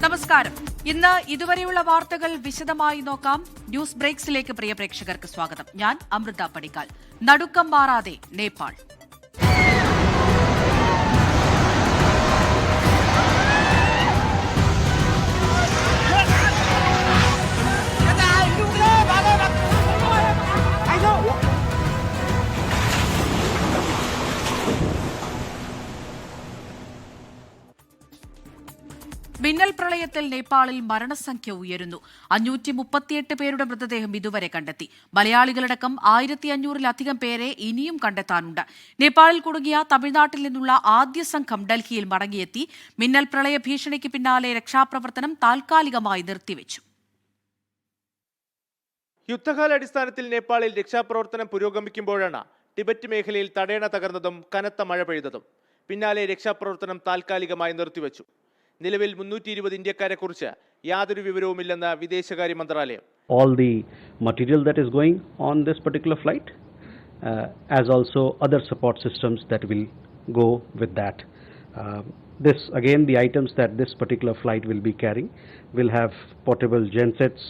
നമസ്കാരം. ഇന്ന് ഇതുവരെയുള്ള വാർത്തകൾ വിശദമായി നോക്കാം. ന്യൂസ് ബ്രേക്സിലേക്ക് പ്രിയ പ്രേക്ഷകർക്ക് സ്വാഗതം. ഞാൻ അമൃത പടിക്കാൽ. നടുക്കം മാറാതെ നേപ്പാൾ. മിന്നൽ പ്രളയത്തിൽ നേപ്പാളിൽ മരണസംഖ്യ ഉയരുന്നു. 538 പേരുടെ മൃതദേഹം ഇതുവരെ കണ്ടെത്തി. മലയാളികളടക്കം 1500-ലധികം പേരെ ഇനിയും കണ്ടെത്താനുണ്ട്. നേപ്പാളിൽ കുടുങ്ങിയ തമിഴ്നാട്ടിൽ നിന്നുള്ള ആദ്യ സംഘം ഡൽഹിയിൽ മടങ്ങിയെത്തി. മിന്നൽ പ്രളയ ഭീഷണിക്ക് പിന്നാലെ രക്ഷാപ്രവർത്തനം താൽക്കാലികമായി നിർത്തിവെച്ചു. യുദ്ധകാലാടിസ്ഥാനത്തിൽ നേപ്പാളിൽ രക്ഷാപ്രവർത്തനം പുരോഗമിക്കുമ്പോഴാണ് ടിബറ്റ് മേഖലയിൽ തടയണ തകർന്നതും കനത്ത മഴ പെയ്തതും. പിന്നാലെ രക്ഷാപ്രവർത്തനം താൽക്കാലികമായി നിർത്തിവെച്ചു. നിലവിൽ 320 ഇന്ത്യക്കാരെ കുറിച്ച് യാതൊരു വിവരവുമില്ലെന്ന് വിദേശകാര്യ മന്ത്രാലയം. All the material that is going on this particular flight, as also other support systems that will go with that. This again, the items that this particular flight will be carrying will have portable gensets,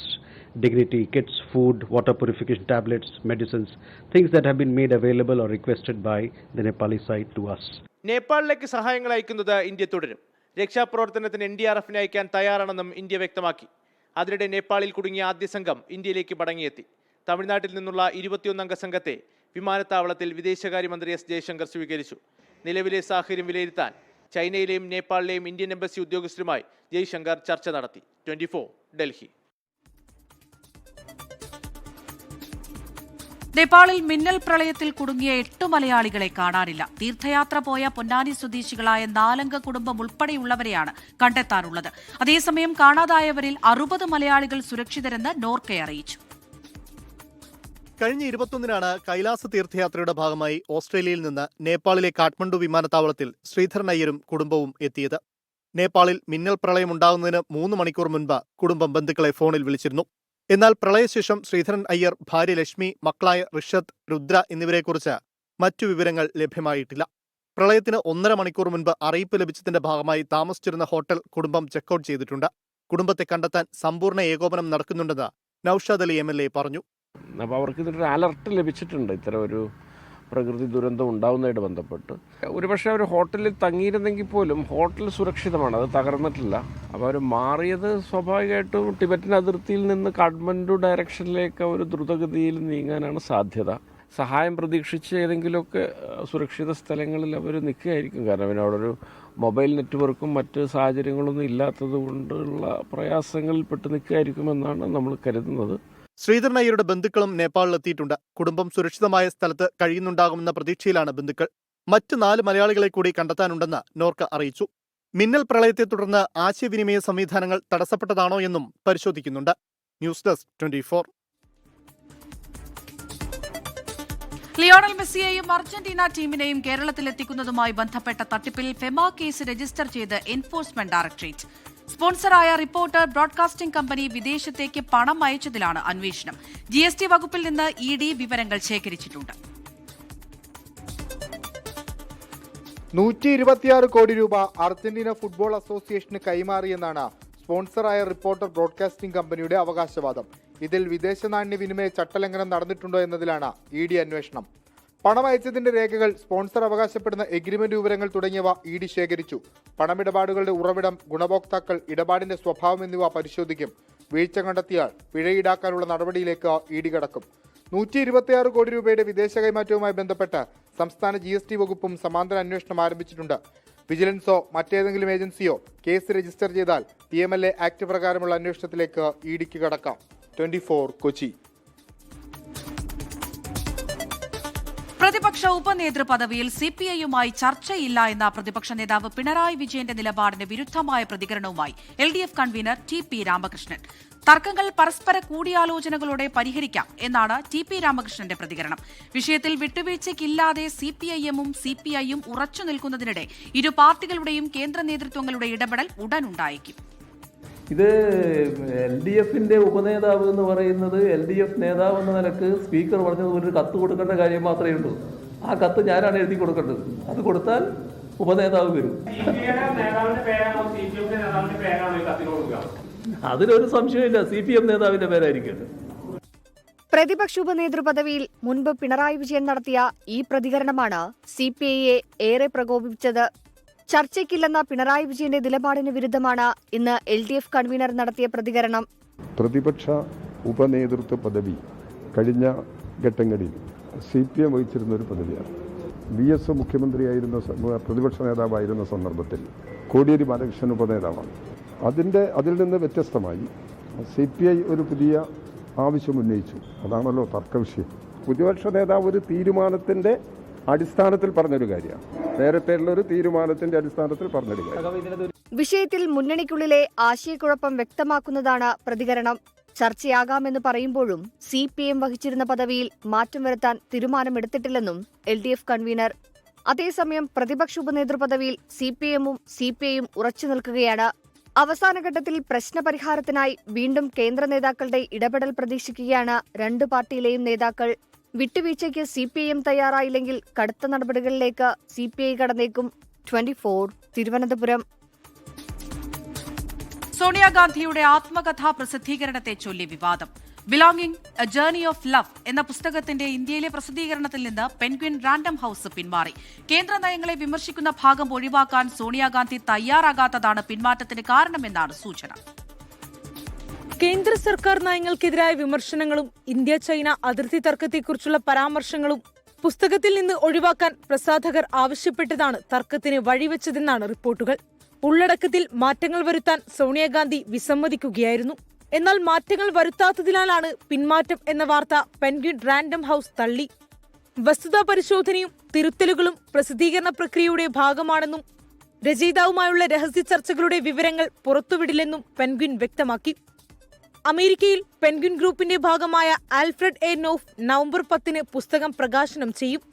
dignity kits, food, water purification tablets, medicines, things that have been made available or requested by the Nepali side to us. നേപ്പാളിലേക്ക് സഹായങ്ങൾ അയക്കുന്നത് India തുടരും. രക്ഷാപ്രവർത്തനത്തിന് NDRF-നെ അയക്കാൻ തയ്യാറാണെന്നും India വ്യക്തമാക്കി. അതിനിടെ നേപ്പാളിൽ കുടുങ്ങിയ ആദ്യ സംഘം ഇന്ത്യയിലേക്ക് മടങ്ങിയെത്തി. തമിഴ്നാട്ടിൽ നിന്നുള്ള 21-അംഗ സംഘത്തെ വിമാനത്താവളത്തിൽ വിദേശകാര്യമന്ത്രി S. ജയശങ്കർ സ്വീകരിച്ചു. നിലവിലെ സാഹചര്യം വിലയിരുത്താൻ ചൈനയിലെയും നേപ്പാളിലെയും ഇന്ത്യൻ എംബസി ഉദ്യോഗസ്ഥരുമായി ജയശങ്കർ ചർച്ച നടത്തി. 24 ഡൽഹി. നേപ്പാളിൽ മിന്നൽ പ്രളയത്തിൽ കുടുങ്ങിയ 8 മലയാളികളെ കാണാനില്ല. തീർത്ഥയാത്ര പോയ പൊന്നാനി സ്വദേശികളായ 4-അംഗ കുടുംബം ഉൾപ്പെടെയുള്ളവരെയാണ് കണ്ടെത്താനുള്ളത്. അതേസമയം കാണാതായവരിൽ 60 മലയാളികൾ സുരക്ഷിതരെന്ന് നോർക്ക അറിയിച്ചു. കഴിഞ്ഞ 21-നാണ് കൈലാസ തീർത്ഥയാത്രയുടെ ഭാഗമായി ഓസ്ട്രേലിയയിൽ നിന്ന് നേപ്പാളിലെ കാഠ്മണ്ഡു വിമാനത്താവളത്തിൽ ശ്രീധരൻ അയ്യരും കുടുംബവും എത്തിയത്. നേപ്പാളിൽ മിന്നൽ പ്രളയം ഉണ്ടാകുന്നതിന് 3 മണിക്കൂർ മുൻപ് കുടുംബം ബന്ധുക്കളെ ഫോണിൽ വിളിച്ചിരുന്നു. എന്നാൽ പ്രളയശേഷം ശ്രീധരൻ അയ്യർ, ഭാര്യ ലക്ഷ്മി, മക്കളായ ഋഷത്, രുദ്ര എന്നിവരെക്കുറിച്ച് മറ്റു വിവരങ്ങൾ ലഭ്യമായിട്ടില്ല. പ്രളയത്തിന് 1.5 മണിക്കൂർ മുൻപ് അറിയിപ്പ് ലഭിച്ചതിന്റെ ഭാഗമായി താമസിച്ചിരുന്ന ഹോട്ടൽ കുടുംബം ചെക്കൌട്ട് ചെയ്തിട്ടുണ്ട്. കുടുംബത്തെ കണ്ടെത്താൻ സമ്പൂർണ്ണ ഏകോപനം നടക്കുന്നുണ്ടെന്ന് നൌഷാദ് അലി MLA പറഞ്ഞു. അപ്പോൾ അവർക്ക് ഇതിനൊരു അലർട്ട് ലഭിച്ചിട്ടുണ്ട്. ഇത്തരം ഒരു പ്രകൃതി ദുരന്തം ഉണ്ടാവുന്നതായിട്ട് ബന്ധപ്പെട്ട് ഒരുപക്ഷെ അവർ ഹോട്ടലിൽ തങ്ങിയിരുന്നെങ്കിൽ പോലും ഹോട്ടൽ സുരക്ഷിതമാണ്, അത് തകർന്നിട്ടില്ല. അപ്പോൾ അവർ മാറിയത് സ്വാഭാവികമായിട്ടും ടിബറ്റൻ അതിർത്തിയിൽ നിന്ന് കാഠ്മണ്ഡു ഡയറക്ഷനിലേക്ക് ഒരു ദ്രുതഗതിയിൽ നീങ്ങാനാണ് സാധ്യത. സഹായം പ്രതീക്ഷിച്ച് ഏതെങ്കിലുമൊക്കെ സുരക്ഷിത സ്ഥലങ്ങളിൽ അവർ നിൽക്കുകയായിരിക്കും. കാരണം പിന്നെ അവിടെ ഒരു മൊബൈൽ നെറ്റ്വർക്കും മറ്റ് സാഹചര്യങ്ങളൊന്നും ഇല്ലാത്തത് കൊണ്ടുള്ള പ്രയാസങ്ങളിൽ പെട്ട് നിൽക്കുകയായിരിക്കുമെന്നാണ് നമ്മൾ കരുതുന്നത്. ശ്രീധരൻ അയ്യരുടെ ബന്ധുക്കളും നേപ്പാളിലെത്തിയിട്ടുണ്ട്. കുടുംബം സുരക്ഷിതമായ സ്ഥലത്ത് കഴിയുന്നുണ്ടാകുമെന്ന പ്രതീക്ഷയിലാണ് ബന്ധുക്കൾ. മറ്റ് 4 മലയാളികളെ കൂടി കണ്ടെത്താനുണ്ടെന്ന് നോർക്ക അറിയിച്ചു. മിന്നൽ പ്രളയത്തെ തുടർന്ന് ആശയവിനിമയ സംവിധാനങ്ങൾ തടസ്സപ്പെട്ടതാണോ എന്നും പരിശോധിക്കുന്നുണ്ട്. News desk 24. ലിയോണൽ മെസ്സിയെയും അർജന്റീന ടീമിനെയും കേരളത്തിലെത്തിക്കുന്നതുമായി ബന്ധപ്പെട്ട തട്ടിപ്പിൽ ഫെമ കേസ് രജിസ്റ്റർ ചെയ്ത് എൻഫോഴ്സ്മെന്റ് ഡയറക്ടറേറ്റ്. സ്പോൺസറായ റിപ്പോർട്ടർ ബ്രോഡ്കാസ്റ്റിംഗ് കമ്പനി വിദേശത്തേക്ക് പണം അയച്ചതിലാണ് അന്വേഷണം. GST വകുപ്പിൽ നിന്ന് ED വിവരങ്ങൾ ശേഖരിച്ചിട്ടുണ്ട്. 126 കോടി രൂപ അർജന്റീന ഫുട്ബോൾ അസോസിയേഷന് കൈമാറിയെന്നാണ് സ്പോൺസറായ റിപ്പോർട്ടർ ബ്രോഡ്കാസ്റ്റിംഗ് കമ്പനിയുടെ അവകാശവാദം. ഇതിൽ വിദേശ നാണ്യ വിനിമയ ചട്ടലംഘനം നടന്നിട്ടുണ്ടോ എന്നതിലാണ് ED അന്വേഷണം. പണം അയച്ചതിന്റെ രേഖകൾ, സ്പോൺസർ അവകാശപ്പെടുന്ന എഗ്രിമെന്റ് വിവരങ്ങൾ തുടങ്ങിയവ ED ശേഖരിച്ചു. പണമിടപാടുകളുടെ ഉറവിടം, ഗുണഭോക്താക്കൾ, ഇടപാടിന്റെ സ്വഭാവം എന്നിവ പരിശോധിക്കും. വീഴ്ച കണ്ടെത്തിയാൽ പിഴ ഈടാക്കാനുള്ള നടപടിയിലേക്ക് ED കടക്കും. 126 കോടി രൂപയുടെ വിദേശ കൈമാറ്റവുമായി ബന്ധപ്പെട്ട് സംസ്ഥാന GST വകുപ്പും സമാന്തര അന്വേഷണം ആരംഭിച്ചിട്ടുണ്ട്. വിജിലൻസോ മറ്റേതെങ്കിലും ഏജൻസിയോ കേസ് രജിസ്റ്റർ ചെയ്താൽ PMLA ആക്ട് പ്രകാരമുള്ള അന്വേഷണത്തിലേക്ക് EDക്ക് കടക്കാം. 24 കൊച്ചി. പ്രതിപക്ഷ ഉപനേതൃ പദവിയിൽ CPI-യുമായി ചർച്ചയില്ല എന്ന പ്രതിപക്ഷ നേതാവ് പിണറായി വിജയന്റെ നിലപാടിന് വിരുദ്ധമായ പ്രതികരണവുമായി LDF കൺവീനർ TP രാമകൃഷ്ണൻ. തർക്കങ്ങൾ പരസ്പര കൂടിയാലോചനകളോടെ പരിഹരിക്കാം എന്നാണ് TP രാമകൃഷ്ണന്റെ പ്രതികരണം. വിഷയത്തിൽ വിട്ടുവീഴ്ചയ്ക്കില്ലാതെ CPIM-ഉം CPI-യും ഉറച്ചു നിൽക്കുന്നതിനിടെ ഇരു പാർട്ടികളുടെയും കേന്ദ്ര നേതൃത്വങ്ങളുടെ ഇടപെടൽ ഉടനുണ്ടായേക്കും. ഇത് LDF-ന്റെ ഉപനേതാവ് എന്ന് പറയുന്നത് LDF നേതാവ് എന്ന നിലക്ക് സ്പീക്കർ പറഞ്ഞത് ഒരു കത്ത് കൊടുക്കേണ്ട കാര്യം മാത്രമേ ഉള്ളൂ. ആ കത്ത് ഞാനാണ് എഴുതി കൊടുക്കേണ്ടത്. അത് കൊടുത്താൽ ഉപനേതാവ് വരും. അതിലൊരു സംശയമില്ല, CPM നേതാവിന്റെ പേരായിരിക്കും. പ്രതിപക്ഷ ഉപനേതൃപദവിയിൽ മുൻപ് പിണറായി വിജയൻ നടത്തിയ ഈ പ്രതികരണമാണ് CPIയെ ഏറെ പ്രകോപിപ്പിച്ചത്. ചർച്ചയ്ക്കില്ലെന്ന പിണറായി വിജയന്റെ നിലപാടിന് വിരുദ്ധമാണ് ഇന്ന് LDF കൺവീനർ നടത്തിയ പ്രതികരണം. പ്രതിപക്ഷ ഉപനേതൃത്വ പദവി കഴിഞ്ഞ ഘട്ടങ്ങളിൽ CPM വഹിച്ചിരുന്ന ഒരു പദവിയാണ്. VS മുഖ്യമന്ത്രിയായിരുന്ന പ്രതിപക്ഷ നേതാവായിരുന്ന സന്ദർഭത്തിൽ കോടിയേരി ബാലകൃഷ്ണൻ ഉപനേതാവാണ്. അതിൽ നിന്ന് വ്യത്യസ്തമായി CPI ഒരു പുതിയ ആവശ്യം ഉന്നയിച്ചു. അതാണല്ലോ തർക്കവിഷയം. പ്രതിപക്ഷ നേതാവ് ഒരു തീരുമാനത്തിൻ്റെ അടിസ്ഥാനത്തിൽ പറഞ്ഞൊരു കാര്യമാണ്. നേരത്തെയുള്ള ഒരു തീരുമാനത്തിന്റെ അടിസ്ഥാനത്തിൽ പറഞ്ഞൊരു കാര്യം. വിഷയത്തിൽ മുന്നണിക്കുള്ളിലെ ആശയക്കുഴപ്പം വ്യക്തമാക്കുന്നതാണ് പ്രതികരണം. ചർച്ചയാകാമെന്ന് പറയുമ്പോഴും CPM വഹിച്ചിരുന്ന പദവിയിൽ മാറ്റം വരുത്താൻ തീരുമാനമെടുത്തിട്ടില്ലെന്നും LDF കൺവീനർ. അതേസമയം പ്രതിപക്ഷ ഉപനേതൃപദവിയിൽ CPMഉം CPIയും ഉറച്ചു നിൽക്കുകയാണ്. അവസാനഘട്ടത്തിൽ പ്രശ്നപരിഹാരത്തിനായി വീണ്ടും കേന്ദ്ര നേതാക്കളുടെ ഇടപെടൽ പ്രതീക്ഷിക്കുകയാണ് രണ്ടു പാർട്ടിയിലെയും നേതാക്കൾ. വിട്ടുവീഴ്ചയ്ക്ക് CPIM തയ്യാറായില്ലെങ്കിൽ കടുത്ത നടപടികളിലേക്ക് CPI കടന്നേക്കും. 24 തിരുവനന്തപുരം. സോണിയാഗാന്ധിയുടെ ആത്മകഥാ പ്രസിദ്ധീകരണത്തെ ചൊല്ലി വിവാദം. Belonging A journey of love എന്ന പുസ്തകത്തിന്റെ ഇന്ത്യയിലെ പ്രസിദ്ധീകരണത്തിൽ നിന്ന് പെൻഗ്വിൻ റാൻഡം ഹൌസ് പിന്മാറി. കേന്ദ്ര നയങ്ങളെ വിമർശിക്കുന്ന ഭാഗം ഒഴിവാക്കാൻ സോണിയാഗാന്ധി തയ്യാറാകാത്തതാണ് പിന്മാറ്റത്തിന് കാരണമെന്നാണ് സൂചന. കേന്ദ്ര സർക്കാർ നയങ്ങൾക്കെതിരായ വിമർശനങ്ങളും ഇന്ത്യ ചൈന അതിർത്തി തർക്കത്തെക്കുറിച്ചുള്ള പരാമർശങ്ങളും പുസ്തകത്തിൽ നിന്ന് ഒഴിവാക്കാൻ പ്രസാധകർ ആവശ്യപ്പെട്ടതാണ് തർക്കത്തിന് വഴിവെച്ചതെന്നാണ് റിപ്പോർട്ടുകൾ. ഉള്ളടക്കത്തിൽ മാറ്റങ്ങൾ വരുത്താൻ സോണിയാഗാന്ധി വിസമ്മതിക്കുകയായിരുന്നു. എന്നാൽ മാറ്റങ്ങൾ വരുത്താത്തതിനാലാണ് പിന്മാറ്റം എന്ന വാർത്ത പെൻഗ്വിൻ റാൻഡം ഹൌസ് തള്ളി. വസ്തുതാ പരിശോധനയും തിരുത്തലുകളും പ്രസിദ്ധീകരണ പ്രക്രിയയുടെ ഭാഗമാണെന്നും രചയിതാവുമായുള്ള രഹസ്യ ചർച്ചകളുടെ വിവരങ്ങൾ പുറത്തുവിടില്ലെന്നും പെൻഗ്വിൻ വ്യക്തമാക്കി. അമേരിക്കയിൽ പെൻഗ്വിൻ ഗ്രൂപ്പിന്റെ ഭാഗമായ ആൽഫ്രഡ് എ നോഫ് നവംബർ 10-ന് പുസ്തകം പ്രകാശനം ചെയ്യും.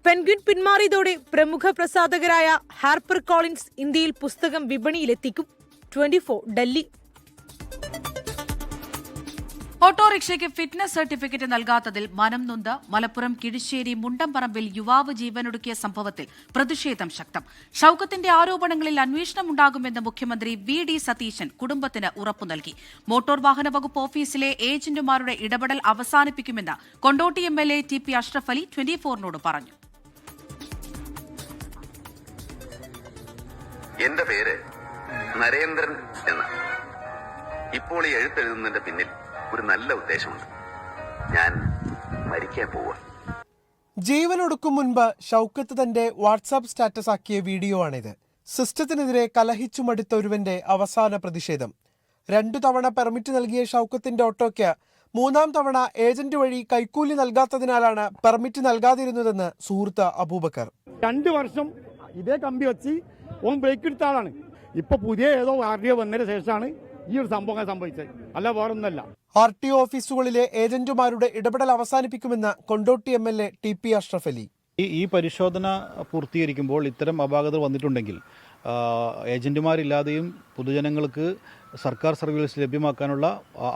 പെൻഗ്വിൻ പിന്മാറിയതോടെ പ്രമുഖ പ്രസാധകരായ ഹാർപ്പർ കോളിൻസ് ഇന്ത്യയിൽ പുസ്തകം വിപണിയിലെത്തിക്കും. 24 ഡൽഹി. ഓട്ടോറിക്ഷയ്ക്ക് ഫിറ്റ്നസ് സർട്ടിഫിക്കറ്റ് നൽകാത്തതിൽ മനം നൊന്ത് മലപ്പുറം കിഴിശ്ശേരി മുണ്ടംപറമ്പിൽ യുവാവ് ജീവനൊടുക്കിയ സംഭവത്തിൽ പ്രതിഷേധം ശക്തം. ഷൌക്കത്തിന്റെ ആരോപണങ്ങളിൽ അന്വേഷണമുണ്ടാകുമെന്ന് മുഖ്യമന്ത്രി VD സതീശൻ കുടുംബത്തിന് ഉറപ്പു നൽകി. മോട്ടോർ വാഹന വകുപ്പ് ഓഫീസിലെ ഏജന്റുമാരുടെ ഇടപെടൽ അവസാനിപ്പിക്കുമെന്ന് കൊണ്ടോട്ടി MLA TP അഷ്റഫ് അലി 24നോട് പറഞ്ഞു. എന്റെ പേര് നരേന്ദ്രൻ എന്നാണ്. ഇപ്പോൾ ഈ എഴുത്തെഴുതുന്നതിന്റെ പിന്നിൽ ഒരു നല്ല ഉദ്ദേശമുണ്ട്. ഞാൻ മരിക്കാൻ പോവാ. ജീവനൊടുക്കും മുൻപ് ഷൌക്കത്ത് തന്റെ വാട്സാപ്പ് സ്റ്റാറ്റസ് ആക്കിയ വീഡിയോ ആണിത്. സിസ്റ്റത്തിനെതിരെ കലഹിച്ചു മടുത്ത ഒരുവന്റെ അവസാന പ്രതിഷേധം. 2 തവണ പെർമിറ്റ് നൽകിയ ഷൌക്കത്തിന്റെ ഓട്ടോയ്ക്ക് 3-ാം തവണ ഏജന്റ് വഴി കൈക്കൂലി നൽകാത്തതിനാലാണ് പെർമിറ്റ് നൽകാതിരുന്നതെന്ന് സുഹൃത്ത് അബൂബക്കർ. 2 വർഷം ഇതേ കമ്പി വെച്ച് ഓൻ ബ്രേക്ക് എടുത്ത ആളാണ്. ഇപ്പൊ പുതിയ ഏതോ RDO വന്നതിന് ശേഷമാണ് ഈ ഒരു സംഭവം സംഭവിച്ചത്, അല്ല വേറൊന്നല്ല. RTO ഓഫീസുകളിലെ ഏജന്റുമാരുടെ ഇടപെടൽ അവസാനിപ്പിക്കുമെന്ന് കൊണ്ടോട്ടി MLA TP അഷ്റഫ് അലി. ഈ പരിശോധന പൂർത്തീകരിക്കുമ്പോൾ ഇത്തരം അപാകതകൾ വന്നിട്ടുണ്ടെങ്കിൽ ഏജന്റുമാരില്ലാതെയും പൊതുജനങ്ങൾക്ക് സർക്കാർ സർവീസ് ലഭ്യമാക്കാനുള്ള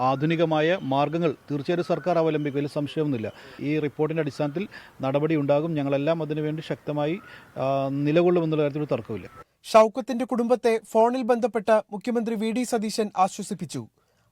ആധുനികമായ മാർഗങ്ങൾ തീർച്ചയായും സർക്കാർ അവലംബിക്കും, അതിൽ സംശയമൊന്നുമില്ല. ഈ റിപ്പോർട്ടിൻ്റെ അടിസ്ഥാനത്തിൽ നടപടി ഉണ്ടാകും. ഞങ്ങളെല്ലാം അതിനുവേണ്ടി ശക്തമായി നിലകൊള്ളുമെന്നുള്ള കാര്യത്തിൽ തർക്കമില്ല. ഷൌക്കത്തിന്റെ കുടുംബത്തെ ഫോണിൽ ബന്ധപ്പെട്ട് മുഖ്യമന്ത്രി VD സതീശൻ ആശ്വസിപ്പിച്ചു.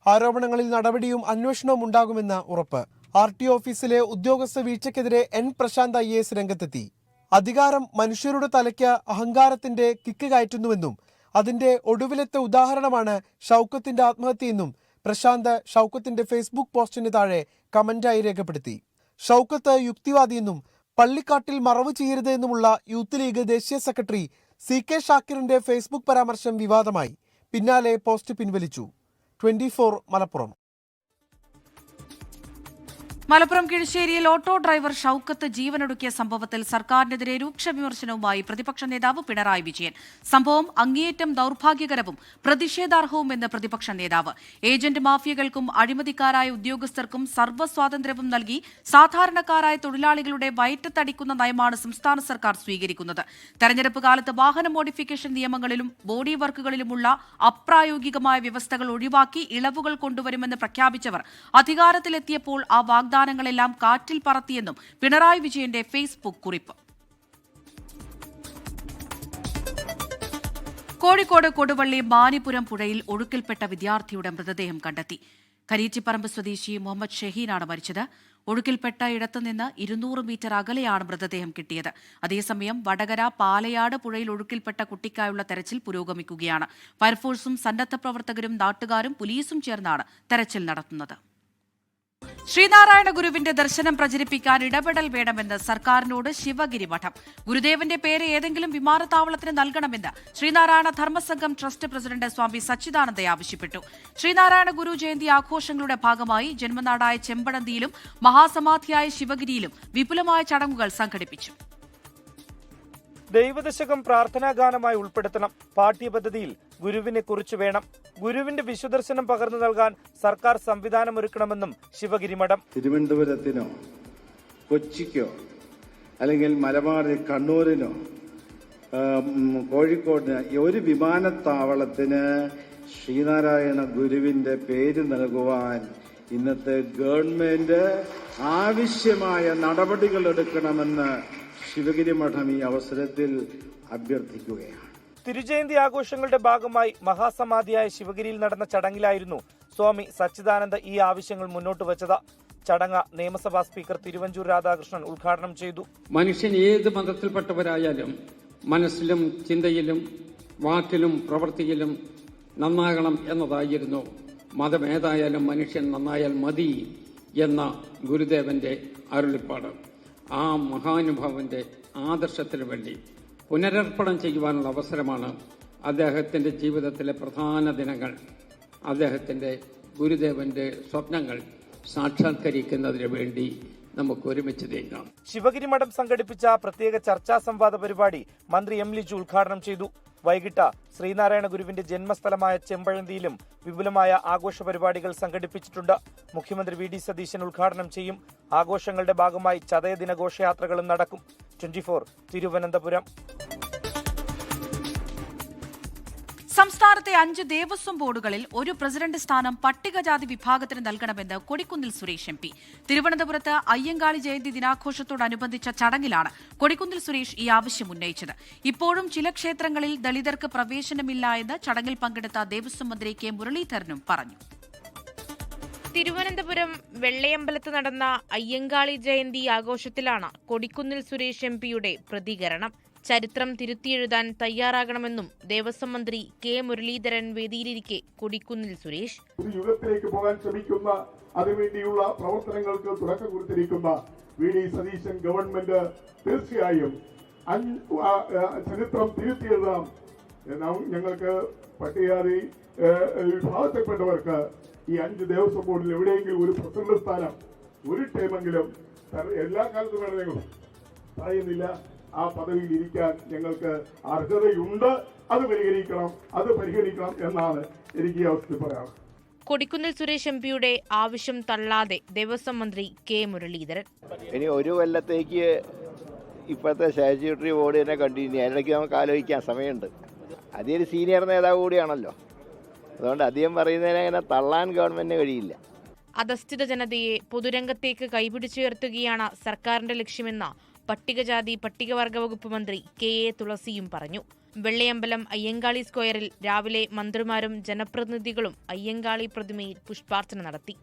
ആരോപണങ്ങളിൽ നടപടിയും അന്വേഷണവും ഉണ്ടാകുമെന്ന് ഉറപ്പ്. RTO ഓഫീസിലെ ഉദ്യോഗസ്ഥ വീഴ്ചയ്ക്കെതിരെ N പ്രശാന്ത് IAS രംഗത്തെത്തി. അധികാരം മനുഷ്യരുടെ തലയ്ക്ക് അഹങ്കാരത്തിന്റെ കിക്ക് കയറ്റുന്നുവെന്നും അതിന്റെ ഒടുവിലത്തെ ഉദാഹരണമാണ് ഷൌക്കത്തിന്റെ ആത്മഹത്യയെന്നും പ്രശാന്ത് ഷൌക്കത്തിന്റെ ഫേസ്ബുക്ക് പോസ്റ്റിന് താഴെ കമന്റായി രേഖപ്പെടുത്തി. ഷൌക്കത്ത് യുക്തിവാദിയെന്നും പള്ളിക്കാട്ടിൽ മറവ് ചെയ്യരുത് എന്നുമുള്ള യൂത്ത് ലീഗ് ദേശീയ സെക്രട്ടറി CK ഷാക്കിറിന്റെ ഫേസ്ബുക്ക് പരാമർശം വിവാദമായി. പിന്നാലെ പോസ്റ്റ് പിൻവലിച്ചു. 24 മലപ്പുറം. മലപ്പുറം കിഴിശ്ശേരിയിൽ ഓട്ടോ ഡ്രൈവർ ഷൌക്കത്ത് ജീവനൊടുക്കിയ സംഭവത്തിൽ സർക്കാരിനെതിരെ രൂക്ഷ വിമർശനവുമായി പ്രതിപക്ഷ നേതാവ് പിണറായി വിജയൻ. സംഭവം അങ്ങേയറ്റം ദൌർഭാഗ്യകരവും പ്രതിഷേധാർഹവുമെന്ന് പ്രതിപക്ഷ നേതാവ്. ഏജന്റ് മാഫിയകൾക്കും അഴിമതിക്കാരായ ഉദ്യോഗസ്ഥർക്കും സർവ്വസ്വാതന്ത്ര്യവും നൽകി സാധാരണക്കാരായ തൊഴിലാളികളുടെ വയറ്റത്തടിക്കുന്ന നയമാണ് സംസ്ഥാന സർക്കാർ സ്വീകരിക്കുന്നത്. തെരഞ്ഞെടുപ്പ് കാലത്ത് വാഹന മോഡിഫിക്കേഷൻ നിയമങ്ങളിലും ബോഡി വർക്കുകളിലുമുള്ള അപ്രായോഗികമായ വ്യവസ്ഥകൾ ഒഴിവാക്കി ഇളവുകൾ കൊണ്ടുവരുമെന്ന് പ്രഖ്യാപിച്ചവർ അധികാരത്തിലെത്തിയപ്പോൾ ആ വാഗ്ദാനങ്ങളെല്ലാം കാറ്റിൽ പറത്തിയെന്നും പിണറായി വിജയന്റെ ഫേസ്ബുക്ക് കുറിപ്പ്. കോഴിക്കോട് കൊടുവള്ളി മാനിപുരം പുഴയിൽ ഒഴുക്കിൽപ്പെട്ട വിദ്യാർത്ഥിയുടെ മൃതദേഹം കണ്ടെത്തി. കരീച്ചിപ്പറമ്പ് സ്വദേശി മുഹമ്മദ് ഷഹീനാണ് മരിച്ചത്. ഒഴുക്കിൽപ്പെട്ട ഇടത്തുനിന്ന് 200 മീറ്റർ അകലെയാണ് മൃതദേഹം കിട്ടിയത്. അതേസമയം വടകര പാലയാട് പുഴയിൽ ഒഴുക്കിൽപ്പെട്ട കുട്ടിക്കായുള്ള തെരച്ചിൽ പുരോഗമിക്കുകയാണ്. ഫയർഫോഴ്സും സന്നദ്ധ പ്രവർത്തകരും നാട്ടുകാരും പോലീസും ചേർന്നാണ് തെരച്ചിൽ നടത്തുന്നത്. ശ്രീനാരായണ ഗുരുവിന്റെ ദർശനം പ്രചരിപ്പിക്കാൻ ഇടപെടൽ വേണമെന്ന് സർക്കാരിനോട് ശിവഗിരി മഠം. ഗുരുദേവന്റെ പേര് ഏതെങ്കിലും വിമാനത്താവളത്തിന് നൽകണമെന്ന് ശ്രീനാരായണ ധർമ്മസംഘം ട്രസ്റ്റ് പ്രസിഡന്റ് സ്വാമി സച്ചിദാനന്ദ ആവശ്യപ്പെട്ടു. ശ്രീനാരായണ ഗുരു ജയന്തി ആഘോഷങ്ങളുടെ ഭാഗമായി ജന്മനാടായ ചെമ്പഴന്തിയിലും മഹാസമാധിയായ ശിവഗിരിയിലും വിപുലമായ ചടങ്ങുകൾ സംഘടിപ്പിച്ചു. ദൈവദശകം പ്രാർത്ഥനാഗാനമായി ഉൾപ്പെടുത്തണം. പാഠ്യപദ്ധതിയിൽ ഗുരുവിനെ കുറിച്ച് വേണം. ഗുരുവിന്റെ വിശ്വദർശനം പകർന്നു നൽകാൻ സർക്കാർ സംവിധാനമൊരുക്കണമെന്നും ശിവഗിരി മഠം. തിരുവനന്തപുരത്തിനോ കൊച്ചിക്കോ അല്ലെങ്കിൽ മലബാറിൽ കണ്ണൂരിനോ കോഴിക്കോടിന് ഒരു വിമാനത്താവളത്തിന് ശ്രീനാരായണ ഗുരുവിന്റെ പേര് നൽകുവാൻ ഇന്നത്തെ ഗവൺമെന്റ് ആവശ്യമായ നടപടികൾ എടുക്കണമെന്ന് ശിവഗിരി മഠം ഈ അവസരത്തിൽ അഭ്യർത്ഥിക്കുകയാണ്. തിരുജയന്തി ആഘോഷങ്ങളുടെ ഭാഗമായി മഹാസമാധിയായ ശിവഗിരിയിൽ നടന്ന ചടങ്ങിലായിരുന്നു സ്വാമി സച്ചിദാനന്ദ ഈ ആവശ്യങ്ങൾ മുന്നോട്ട് വച്ചത്. ചടങ്ങ് നിയമസഭാ സ്പീക്കർ തിരുവഞ്ചൂർ രാധാകൃഷ്ണൻ ഉദ്ഘാടനം ചെയ്തു. മനുഷ്യൻ ഏത് മതത്തിൽപ്പെട്ടവരായാലും മനസ്സിലും ചിന്തയിലും വാക്കിലും പ്രവൃത്തിയിലും നന്നാകണം എന്നതായിരുന്നു മതമേതായാലും മനുഷ്യൻ നന്നായാൽ മതി എന്ന ഗുരുദേവന്റെ അരുളിപ്പാട്. ആ മഹാനുഭാവന്റെ ആദർശത്തിനു വേണ്ടി പുനരർപ്പണം ചെയ്യുവാനുള്ള അവസരമാണ് അദ്ദേഹത്തിന്റെ ജീവിതത്തിലെ പ്രധാന ദിനങ്ങൾ. അദ്ദേഹത്തിന്റെ ഗുരുദേവന്റെ സ്വപ്നങ്ങൾ സാക്ഷാത്കരിക്കുന്നതിന് വേണ്ടി നമുക്ക് ഒരുമിച്ച് നീങ്ങാം. ശിവഗിരി മഠം സംഘടിപ്പിച്ച പ്രത്യേക ചർച്ചാ സംവാദ പരിപാടി മന്ത്രി എം ലിജു ഉദ്ഘാടനം ചെയ്തു. വൈകിട്ട് ശ്രീനാരായണ ഗുരുവിന്റെ ജന്മസ്ഥലമായ ചെമ്പഴന്തിയിലും വിപുലമായ ആഘോഷ പരിപാടികൾ സംഘടിപ്പിച്ചിട്ടുണ്ട്. മുഖ്യമന്ത്രി വി ഡി സതീശൻ ഉദ്ഘാടനം ചെയ്യും. ആഘോഷങ്ങളുടെ ഭാഗമായി ചതയദിന ഘോഷയാത്രകളും നടക്കും. 24 തിരുവനന്തപുരം. സംസ്ഥാനത്തെ 5 ദേവസ്വം ബോർഡുകളിൽ ഒരു പ്രസിഡന്റ് സ്ഥാനം പട്ടികജാതി വിഭാഗത്തിന് നൽകണമെന്ന് കൊടിക്കുന്നിൽ സുരേഷ് എം പി. തിരുവനന്തപുരത്ത് അയ്യങ്കാളി ജയന്തി ദിനാഘോഷത്തോടനുബന്ധിച്ച ചടങ്ങിലാണ് കൊടിക്കുന്നിൽ സുരേഷ് ഈ ആവശ്യം ഉന്നയിച്ചത്. ഇപ്പോഴും ചില ക്ഷേത്രങ്ങളിൽ ദളിതർക്ക് പ്രവേശനമില്ല എന്ന് ചടങ്ങിൽ പങ്കെടുത്ത ദേവസ്വം മന്ത്രി കെ മുരളീധരനും പറഞ്ഞു. തിരുവനന്തപുരം വെള്ളയമ്പലത്ത് നടന്ന അയ്യങ്കാളി ജയന്തി ആഘോഷത്തിലാണ് കൊടിക്കുന്നിൽ സുരേഷ് എം പിയുടെ പ്രതികരണം. ചരിത്രം തിരുത്തിയെഴുതാൻ തയ്യാറാകണമെന്നും ദേവസ്വം മന്ത്രി കെ മുരളീധരൻ വേദിയിലിരിക്കെ കൊടിക്കുന്നിൽ സുരേഷ് ഒരു യുഗത്തിലേക്ക് പോകാൻ ശ്രമിക്കുന്ന അതിനുവേണ്ടിയുള്ള പ്രവർത്തനങ്ങൾക്ക് തുടക്കം കുറിച്ചിരിക്കുന്ന വി ഡി സതീശൻ ഗവൺമെന്റ് തീർച്ചയായും ചരിത്രം തിരുത്തിയെഴുതാം. ഞങ്ങൾക്ക് പട്ടികജാതി വിഭാഗത്തിൽപ്പെട്ടവർക്ക് ഈ 5 ദേവസ്വം ബോർഡിൽ എവിടെയെങ്കിലും ഒരു പ്രസിഡന്റ് സ്ഥാനം ഒരു ടൈമെങ്കിലും എല്ലാ കാലത്തും വേണമെങ്കിലും പറയുന്നില്ല. ആ പദവിയിൽ ഇരിക്കാൻ ഞങ്ങൾക്ക് അർഹതയുണ്ട്. അത് പരിഗണിക്കണം എന്നാണ് എനിക്ക് ഈ അവസ്ഥയിൽ പറയാറ്. കൊടിക്കുന്നിൽ സുരേഷ് എം പിയുടെ ആവശ്യം തള്ളാതെ ദേവസ്വം മന്ത്രി കെ മുരളീധരൻ. ഇനി ഒരു കൊല്ലത്തേക്ക് ഇപ്പോഴത്തെ സ്റ്റാറ്റ്യൂട്ടറി ബോർഡ് തന്നെ കണ്ടിന്യൂ. അതിനിടയ്ക്ക് നമുക്ക് ആലോചിക്കാൻ സമയമുണ്ട്. അതൊരു സീനിയർ നേതാവ് കൂടിയാണല്ലോ. അതുകൊണ്ട് അധികം പറയുന്നതിനെ അങ്ങനെ തള്ളാൻ ഗവൺമെന്റിന് കഴിയില്ല. അധസ്ഥിത ജനതയെ പൊതുരംഗത്തേക്ക് കൈപിടിച്ചുയർത്തുകയാണ് സർക്കാരിന്റെ ലക്ഷ്യമെന്ന പട്ടികജാതി പട്ടികവർഗ വകുപ്പ് മന്ത്രി കെ എ തുളസിയും പറഞ്ഞു. വെള്ളയമ്പലം അയ്യങ്കാളി സ്ക്വയറിൽ രാവിലെ മന്ത്രിമാരും ജനപ്രതിനിധികളും അയ്യങ്കാളി പ്രതിമയിൽ പുഷ്പാർച്ചന നടത്തി.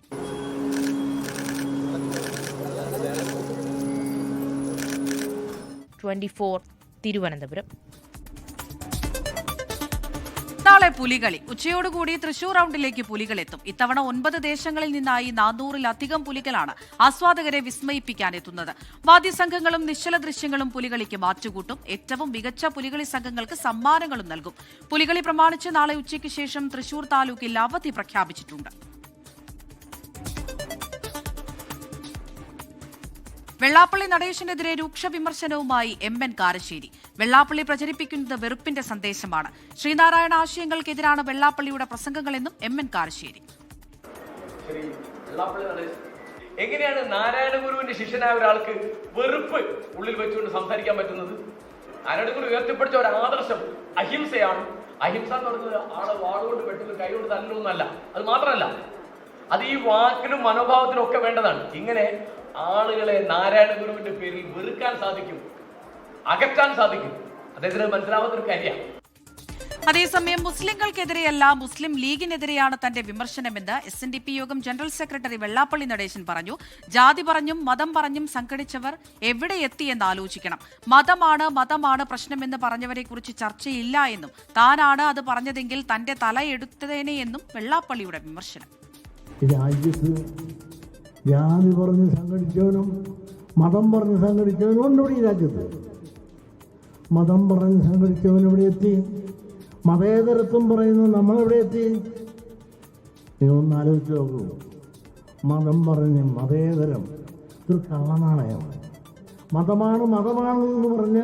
തിരുവനന്തപുരം. നാളെ പുലികളി. ഉച്ചയോടുകൂടി തൃശൂർ റൗണ്ടിലേക്ക് പുലികളെത്തും. ഇത്തവണ 9 ദേശങ്ങളിൽ നിന്നായി 400-ലധികം പുലികളാണ് ആസ്വാദകരെ വിസ്മയിപ്പിക്കാനെത്തുന്നത്. വാദ്യസംഘങ്ങളും നിശ്ചല ദൃശ്യങ്ങളും പുലികളിക്ക് മാറ്റുകൂട്ടും. ഏറ്റവും മികച്ച പുലികളി സംഘങ്ങൾക്ക് സമ്മാനങ്ങളും നൽകും. പുലികളി പ്രമാണിച്ച് നാളെ ഉച്ചയ്ക്ക് ശേഷം തൃശൂർ താലൂക്കിൽ അവധി പ്രഖ്യാപിച്ചിട്ടുണ്ട്. വെള്ളാപ്പള്ളി നടേശനെതിരെ രൂക്ഷ വിമർശനവുമായി എം.എൻ. കാരശ്ശേരി. വെള്ളാപ്പള്ളി പ്രചരിപ്പിക്കുന്നത് വെറുപ്പിന്റെ സന്ദേശമാണ്. ശ്രീനാരായണ ആശയങ്ങൾക്കെതിരാണ് വെള്ളാപ്പള്ളിയുടെ പ്രസംഗങ്ങളെന്നും എം.എൻ. കാരശ്ശേരി. എങ്ങനെയാണ് നാരായണ ഗുരുവിന്റെ ശിഷ്യനായ ഒരാൾക്ക് വെറുപ്പ് ഉള്ളിൽ വെച്ചുകൊണ്ട് സംസാരിക്കാൻ പറ്റുന്നത്? നാരായണ ഗുരു ഉയർത്തിപ്പിടിച്ച ഒരു ആദർശം അഹിംസയാണ്. അഹിംസ എന്ന് പറയുന്നത് ആളെ വാളുകൊണ്ട് വെട്ടുന്നത് കൈകൊണ്ട് തല്ലൊന്നല്ല. അത് മാത്രമല്ല, അത് ഈ വാക്കിനും മനോഭാവത്തിനും ഒക്കെ വേണ്ടതാണ്. ഇങ്ങനെ ആളുകളെ നാരായണ ഗുരുവിന്റെ പേരിൽ വെറുക്കാൻ സാധിക്കും, അകറ്റാൻ സാധിക്കും. അദ്ദേഹത്തിന് മനസ്സിലാവാത്തൊരു കാര്യമാണ്. അതേസമയം മുസ്ലിങ്ങൾക്കെതിരെയല്ല മുസ്ലിം ലീഗിനെതിരെയാണ് തന്റെ വിമർശനമെന്ന് SNDP യോഗം ജനറൽ സെക്രട്ടറി വെള്ളാപ്പള്ളി നടേശൻ പറഞ്ഞു. ജാതി പറഞ്ഞും മതം പറഞ്ഞും സംഘടിച്ചവർ എവിടെ എത്തിയെന്ന് ആലോചിക്കണം. മതമാണ് പ്രശ്നമെന്ന് പറഞ്ഞവരെക്കുറിച്ച് ചർച്ചയില്ല എന്നും താനാണ് അത് പറഞ്ഞതെങ്കിൽ തന്റെ തല എടുത്തതേനെ എന്നും വെള്ളാപ്പള്ളിയുടെ വിമർശനം. രാജ്യത്ത് ജാതി പറഞ്ഞ് സംഘടിച്ചവനും മതം പറഞ്ഞ് സംഘടിച്ചവനും ഉണ്ട്. ഇവിടെ ഈ രാജ്യത്ത് മതം പറഞ്ഞ് സംഘടിച്ചവൻ എവിടെ എത്തി? മതേതരത്വം പറയുന്നു നമ്മളെവിടെ എത്തി? ഒന്ന് ആലോചിച്ച് നോക്കൂ. മതം പറഞ്ഞ് മതേതരം ഇതൊരു കള്ളനാണയമാണ്. മതമാണെന്ന് പറഞ്ഞ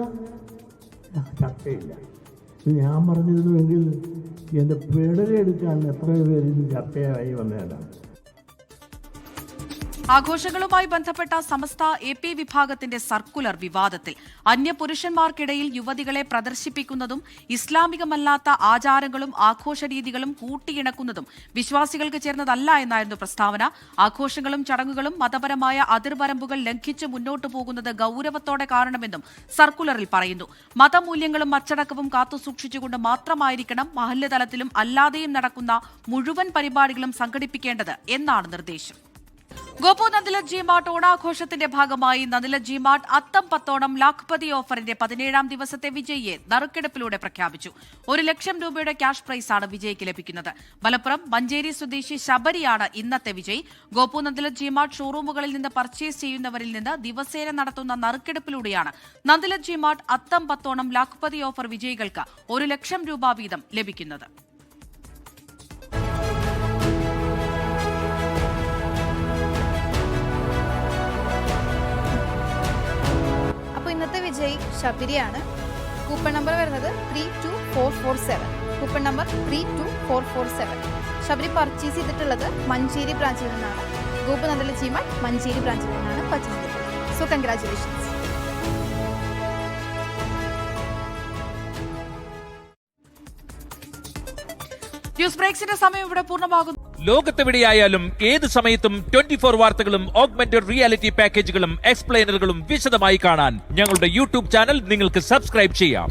ചർച്ചയില്ല. ഞാൻ പറഞ്ഞിരുന്നുവെങ്കിൽ എൻ്റെ പിടലെടുക്കാൻ എത്രയോ പേര് ചർച്ചയായി വന്നതാണ്. ആഘോഷങ്ങളുമായി ബന്ധപ്പെട്ട സമസ്ത AP വിഭാഗത്തിന്റെ സർക്കുലർ വിവാദത്തിൽ. അന്യപുരുഷന്മാർക്കിടയിൽ യുവതികളെ പ്രദർശിപ്പിക്കുന്നതും ഇസ്ലാമികമല്ലാത്ത ആചാരങ്ങളും ആഘോഷ രീതികളും കൂട്ടിയിണക്കുന്നതും വിശ്വാസികൾക്ക് ചേർന്നതല്ല എന്നായിരുന്നു പ്രസ്താവന. ആഘോഷങ്ങളും ചടങ്ങുകളും മതപരമായ അതിർവരമ്പുകൾ ലംഘിച്ച് മുന്നോട്ടു പോകുന്നത് ഗൌരവത്തോടെ കാണണമെന്നും സർക്കുലറിൽ പറയുന്നു. മതമൂല്യങ്ങളും അച്ചടക്കവും കാത്തുസൂക്ഷിച്ചുകൊണ്ട് മാത്രമായിരിക്കണം മഹല്ല് തലത്തിലും അല്ലാതെയും നടക്കുന്ന മുഴുവൻ പരിപാടികളും സംഘടിപ്പിക്കേണ്ടത് എന്നാണ് നിർദ്ദേശം. ഗോപു നന്ദിലത് ജി മാർട്ട് ഓണാഘോഷത്തിന്റെ ഭാഗമായി നന്ദിലത് ജി മാർട്ട് അത്തം പത്തോണം ലാഖ്പതി ഓഫറിന്റെ 17ാം ദിവസത്തെ വിജയിയെ നറുക്കെടുപ്പിലൂടെ പ്രഖ്യാപിച്ചു. 1 ലക്ഷം രൂപയുടെ ക്യാഷ് പ്രൈസാണ് വിജയിക്ക് ലഭിക്കുന്നത്. മലപ്പുറം മഞ്ചേരി സ്വദേശി ശബരിയാണ് ഇന്നത്തെ വിജയി. ഗോപു നന്ദിലത് ജി മാർട്ട് ഷോറൂമുകളിൽ നിന്ന് പർച്ചേസ് ചെയ്യുന്നവരിൽ നിന്ന് ദിവസേന നടത്തുന്ന നറുക്കെടുപ്പിലൂടെയാണ് നന്ദിലത് ജി മാർട്ട് അത്തം പത്തോണം ലാഖ്പതി ഓഫർ വിജയികൾക്ക് 1 ലക്ഷം രൂപ വീതം ലഭിക്കുന്നത്. ഇന്നത്തെ വിജയി ശബരിയാണ്. കൂപ്പൺ നമ്പർ വരുന്നത് 32447. Coupon number 32447. ശബരി പർച്ചേസ് ചെയ്തിട്ടുള്ളത് മഞ്ചേരി ബ്രാഞ്ചിൽ നിന്നാണ്. ഗോപു നന്ദിലത് ജി മാർട്ട് മഞ്ചേരി ബ്രാഞ്ചിൽ നിന്നാണ് പർച്ചേസ് ചെയ്തിട്ടുള്ളത്. So congratulations. ന്യൂസ് ബ്രേക്സിന്റെ സമയം ഇവിടെ പൂർണ്ണമാകുന്നു. ലോകത്തെവിടെയായാലും ഏത് സമയത്തും 24 വാർത്തകളും ഓഗ്മെന്റഡ് റിയാലിറ്റി പാക്കേജുകളും എക്സ്പ്ലെയിനറുകളും വിശദമായി കാണാൻ ഞങ്ങളുടെ YouTube ചാനൽ നിങ്ങൾക്ക് സബ്സ്ക്രൈബ് ചെയ്യാം.